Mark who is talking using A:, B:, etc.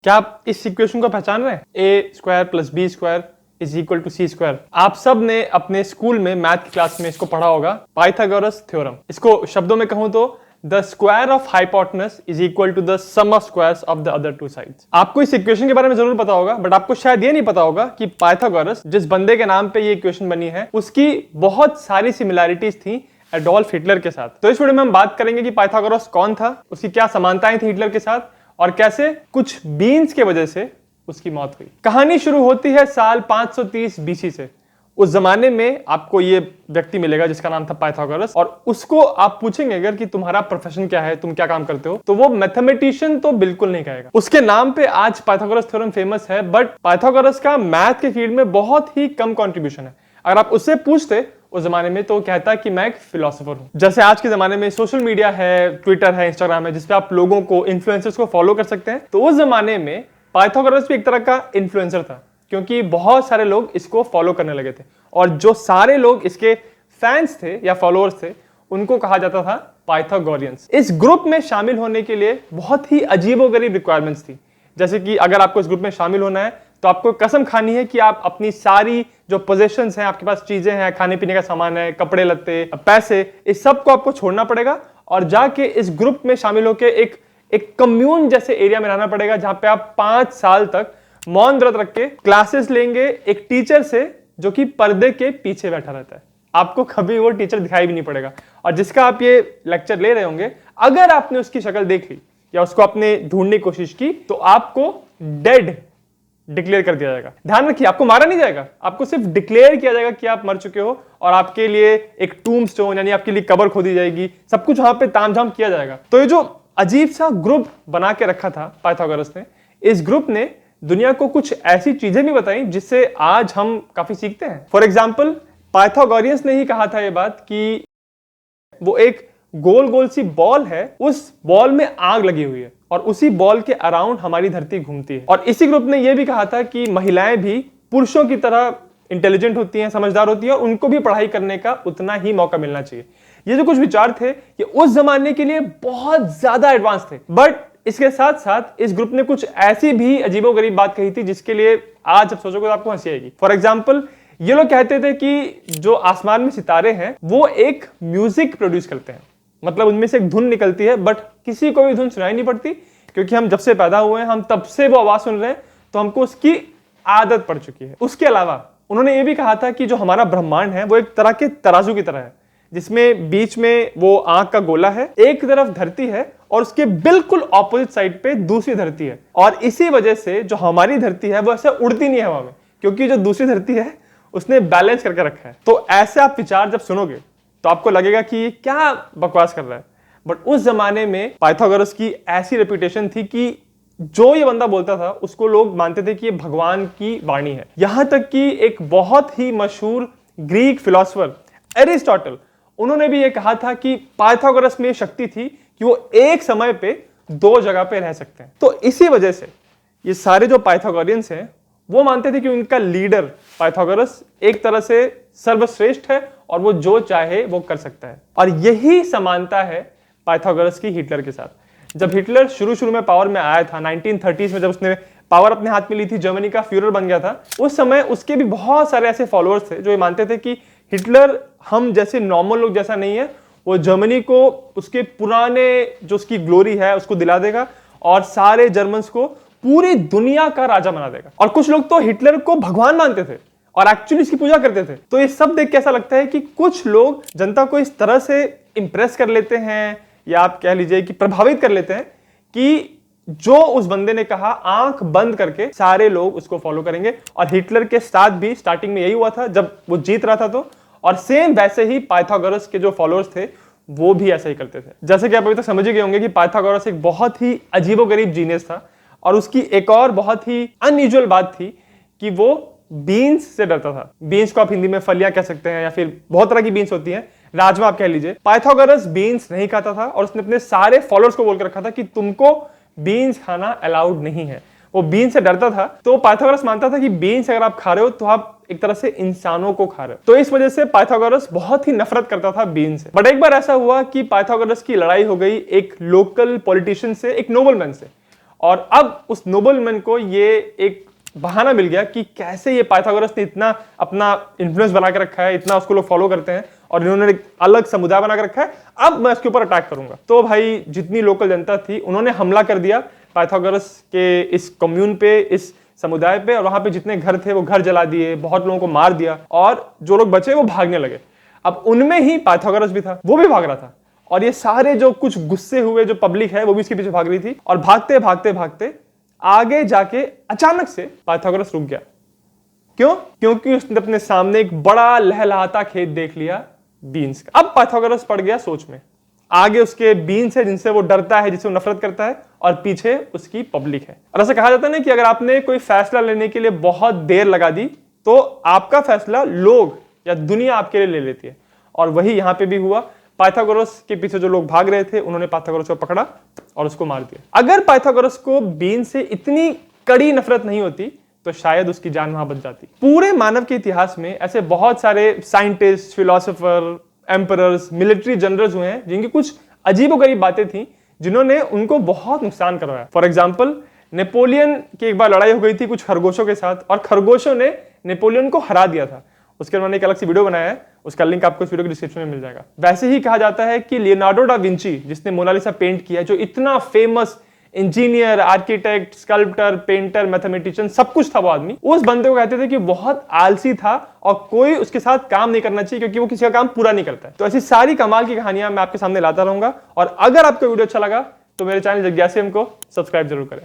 A: क्या आप इस इक्वेशन को पहचान रहे हैं? A square plus B square is equal to C square. आप सब ने अपने स्कूल में मैथ की क्लास में इसको पढ़ा होगा, पाइथागोरस थ्योरम। इसको शब्दों में कहूं तो the square of hypotenuse is equal to the sum of squares of the other two sides. आपको इस इक्वेशन के बारे में जरूर पता होगा, बट आपको शायद ये नहीं पता होगा कि पाइथागोरस, जिस बंदे के नाम पे ये इक्वेशन बनी है, उसकी बहुत सारी सिमिलैरिटीज थी एडोल्फ हिटलर के साथ। तो इस वीडियो में हम बात करेंगे कि पाइथागोरस कौन था, उसकी क्या समानताएं थी हिटलर के साथ, और कैसे कुछ बीन्स के वजह से उसकी मौत हुई। कहानी शुरू होती है साल 530 बीसी से। उस जमाने में आपको ये व्यक्ति मिलेगा जिसका नाम था पाइथागोरस, और उसको आप पूछेंगे अगर कि तुम्हारा प्रोफेशन क्या है, तुम क्या काम करते हो, तो वो मैथमेटिशियन तो बिल्कुल नहीं कहेगा। उसके नाम पे आज पाइथागोरस थ्योरम फेमस है, बट पाइथागोरस का मैथ के फील्ड में बहुत ही कम कंट्रीब्यूशन है। अगर आप उससे पूछते उस जमाने में, तो कहता है कि मैं एक फिलोसोफर हूं। जैसे आज के जमाने में सोशल मीडिया है, ट्विटर है, इंस्टाग्राम है, जिसपे आप लोगों को, इन्फ्लुएंसर्स को फॉलो कर सकते हैं, तो उस जमाने में पाइथागोरस भी एक तरह का इन्फ्लुएंसर था, क्योंकि बहुत सारे लोग इसको फॉलो करने लगे थे। और जो सारे लोग इसके फैंस थे या फॉलोअर्स थे, उनको कहा जाता था पाइथागोरियंस। इस ग्रुप में शामिल होने के लिए बहुत ही अजीबोगरीब रिक्वायरमेंट्स थी। जैसे कि अगर आपको इस ग्रुप में शामिल होना है, तो आपको कसम खानी है कि आप अपनी सारी जो पोजेशंस हैं, आपके पास चीजें हैं, खाने पीने का सामान है, कपड़े लत्ते, पैसे, इस सब को आपको छोड़ना पड़ेगा और जाके इस ग्रुप में शामिल होकर एक कम्यून जैसे एरिया में रहना पड़ेगा, जहां पे आप 5 साल तक मौन व्रत रख के क्लासेस लेंगे एक टीचर से जो कि पर्दे के पीछे बैठा रहता है। आपको कभी वो टीचर दिखाई भी नहीं पड़ेगा, और जिसका आप ये लेक्चर ले रहे होंगे, अगर आपने उसकी शक्ल देख ली या उसको आपने ढूंढने की कोशिश की, तो आपको डेड डिक्लेयर कर दिया जाएगा। ध्यान रखिए, आपको मारा नहीं जाएगा, आपको सिर्फ डिक्लेयर किया जाएगा कि आप मर चुके हो, और आपके लिए एक टूम्बस्टोन यानी आपके लिए कब्र खोदी जाएगी, सब कुछ वहां पे तामझाम किया जाएगा। तो ये जो अजीब सा ग्रुप बना के रखा था पाइथागोरस ने, इस ग्रुप ने दुनिया को कुछ ऐसी चीजें भी बताई जिससे आज हम काफी सीखते हैं। फॉर एग्जाम्पल, पाइथागोरियंस ने ही कहा था ये बात कि वो एक गोल गोल सी बॉल है, उस बॉल में आग लगी हुई है, और उसी बॉल के अराउंड हमारी धरती घूमती है। और इसी ग्रुप ने यह भी कहा था कि महिलाएं भी पुरुषों की तरह इंटेलिजेंट होती हैं, समझदार होती हैं, और उनको भी पढ़ाई करने का उतना ही मौका मिलना चाहिए। ये जो कुछ विचार थे, ये उस जमाने के लिए बहुत ज्यादा एडवांस थे। बट इसके साथ साथ इस ग्रुप ने कुछ ऐसी भी अजीबोगरीब बात कही थी जिसके लिए आज जब सोचोगे तो आपको हंसी आएगी। फॉर एग्जाम्पल, ये लोग कहते थे कि जो आसमान में सितारे हैं वो एक म्यूजिक प्रोड्यूस करते हैं, मतलब उनमें से एक धुन निकलती है, बट किसी को भी धुन सुनाई नहीं पड़ती, क्योंकि हम जब से पैदा हुए हैं हम तब से वो आवाज सुन रहे हैं, तो हमको उसकी आदत पड़ चुकी है। उसके अलावा उन्होंने ये भी कहा था कि जो हमारा ब्रह्मांड है वो एक तरह के तराजू की तरह है, जिसमें बीच में वो आंख का गोला है, एक तरफ धरती है और उसके बिल्कुल ऑपोजिट साइड पे दूसरी धरती है। और इसी वजह से जो हमारी धरती है वो ऐसे उड़ती नहीं है हवा में, क्योंकि जो दूसरी धरती है उसने बैलेंस करके रखा है। तो ऐसे आप विचार जब सुनोगे तो आपको लगेगा कि क्या बकवास कर रहा है, बट उस जमाने में पाइथागोरस की ऐसी रेपुटेशन थी कि जो ये बंदा बोलता था उसको लोग मानते थे कि ये भगवान की वाणी है। यहां तक कि एक बहुत ही मशहूर ग्रीक फिलोसोफर एरिस्टोटल, उन्होंने भी ये कहा था कि पाइथागोरस में शक्ति थी कि वो एक समय पे 2 जगह पे रह सकते हैं। तो इसी वजह से ये सारे जो पाइथागोरियंस हैं वो मानते थे कि उनका लीडर पाइथागोरस एक तरह से सर्वश्रेष्ठ है और वो जो चाहे वो कर सकता है। और यही समानता है पाइथागोरस की हिटलर के साथ। जब हिटलर शुरू में पावर में आया था 1930s में, जब उसने पावर अपने हाथ में ली थी, जर्मनी का फ्यूरर बन गया था, उस समय उसके भी बहुत सारे ऐसे फॉलोअर्स थे जो ये मानते थे कि हिटलर हम जैसे नॉर्मल लोग जैसा नहीं है, वो जर्मनी को उसके पुराने जो उसकी ग्लोरी है उसको दिला देगा और सारे जर्मन्स को पूरी दुनिया का राजा बना देगा। और कुछ लोग तो हिटलर को भगवान मानते थे और एक्चुअली इसकी पूजा करते थे। तो ये सब देख के ऐसा लगता है कि कुछ लोग जनता को इस तरह से इंप्रेस कर लेते हैं, या आप कह लीजिए कि प्रभावित कर लेते हैं, कि जो उस बंदे ने कहा आंख बंद करके सारे लोग उसको फॉलो करेंगे। और हिटलर के साथ भी स्टार्टिंग में यही हुआ था जब वो जीत रहा था, तो और सेम वैसे ही पाइथागोरस के जो फॉलोअर्स थे वो भी ऐसा ही करते थे। जैसे कि आप अभी तक समझ ही गए होंगे कि पाइथागोरस एक बहुत ही अजीबोगरीब जीनियस था, और उसकी एक और बहुत ही अनयूजुअल बात थी कि वो बीन्स से डरता था। बीन्स को आप हिंदी में फलियां कह सकते हैं, या फिर बहुत तरह की बीन्स होती हैं, राजमा आप कह लीजिए। पाइथागोरस बीन्स नहीं खाता था, और उसने अपने सारे फॉलोअर्स को बोल कर रखा था कि तुमको बीन्स खाना अलाउड नहीं है। वो बीन्स से डरता था। तो पाइथागोरस मानता था कि बीन्स अगर आप खा रहे हो तो आप एक तरह से इंसानों को खा रहे हो। तो इस वजह से पाइथागोरस बहुत ही नफरत करता था बीन्स से। बट एक बार ऐसा हुआ कि पाइथागोरस की लड़ाई हो गई एक लोकल पॉलिटिशियन से, एक नोबलमैन से, और अब उस नोबलमैन को ये एक बहाना मिल गया कि कैसे ये पाइथागोरस ने इतना अपना इन्फ्लुएंस बना के रखा है, इतना उसको लोग फॉलो करते हैं और इन्होंने एक अलग समुदाय बना के रखा है, अब मैं इसके ऊपर अटैक करूंगा। तो भाई जितनी लोकल जनता थी उन्होंने हमला कर दिया पाइथागोरस के इस कम्यून पे, इस समुदाय पे, और वहां पे जितने घर थे वो घर जला दिए, बहुत लोगों को मार दिया और जो लोग बचे वो भागने लगे। अब उनमें ही पाइथागोरस भी था, वो भी भाग रहा था और ये सारे जो कुछ गुस्से हुए जो पब्लिक है वो भी इसके पीछे भाग रही थी और भागते भागते भागते आगे जाके अचानक से पाइथागोरस रुक गया। क्यों? क्योंकि उसने अपने सामने एक बड़ा लहलहाता खेत देख लिया बीन्स का। अब पाइथागोरस पड़ गया सोच में। आगे उसके बीन्स है जिनसे वो डरता है, जिससे वो नफरत करता है, और पीछे उसकी पब्लिक है। और ऐसा कहा जाता है ना कि अगर आपने कोई फैसला लेने के लिए बहुत देर लगा दी तो आपका फैसला लोग या दुनिया आपके लिए ले लेती है। और वही यहां पे भी हुआ। पाइथागोरस के पीछे जो लोग भाग रहे थे उन्होंने पाइथागोरस को पकड़ा और उसको मार दिया। अगर पाइथागोरस को बीन से इतनी कड़ी नफरत नहीं होती तो शायद उसकी जान वहां बच जाती। पूरे मानव के इतिहास में ऐसे बहुत सारे scientist, philosopher, emperors, military generals हुए हैं जिनकी कुछ अजीबोगरीब बातें थी जिन्होंने उनको बहुत नुकसान करवाया। फॉर एग्जाम्पल, नेपोलियन की एक बार लड़ाई हो गई थी कुछ खरगोशों के साथ और खरगोशों ने नेपोलियन को हरा दिया था। उसके बाद मैंने एक अलग से वीडियो बनाया है, उसका लिंक आपको इस वीडियो के डिस्क्रिप्शन में मिल जाएगा। वैसे ही कहा जाता है कि लियोनार्डो डा विंची, जिसने मोनालिसा पेंट किया, जो इतना famous engineer, architect, sculptor, painter, mathematician, सब कुछ था वो आदमी, उस बंदे को कहते थे कि बहुत आलसी था और कोई उसके साथ काम नहीं करना चाहिए क्योंकि वो किसी का काम पूरा नहीं करता है। तो ऐसी सारी कमाल की कहानियां मैं आपके सामने लाता रहूंगा और अगर आपको वीडियो अच्छा लगा तो मेरे चैनल जिज्ञासियम को सब्सक्राइब जरूर करें।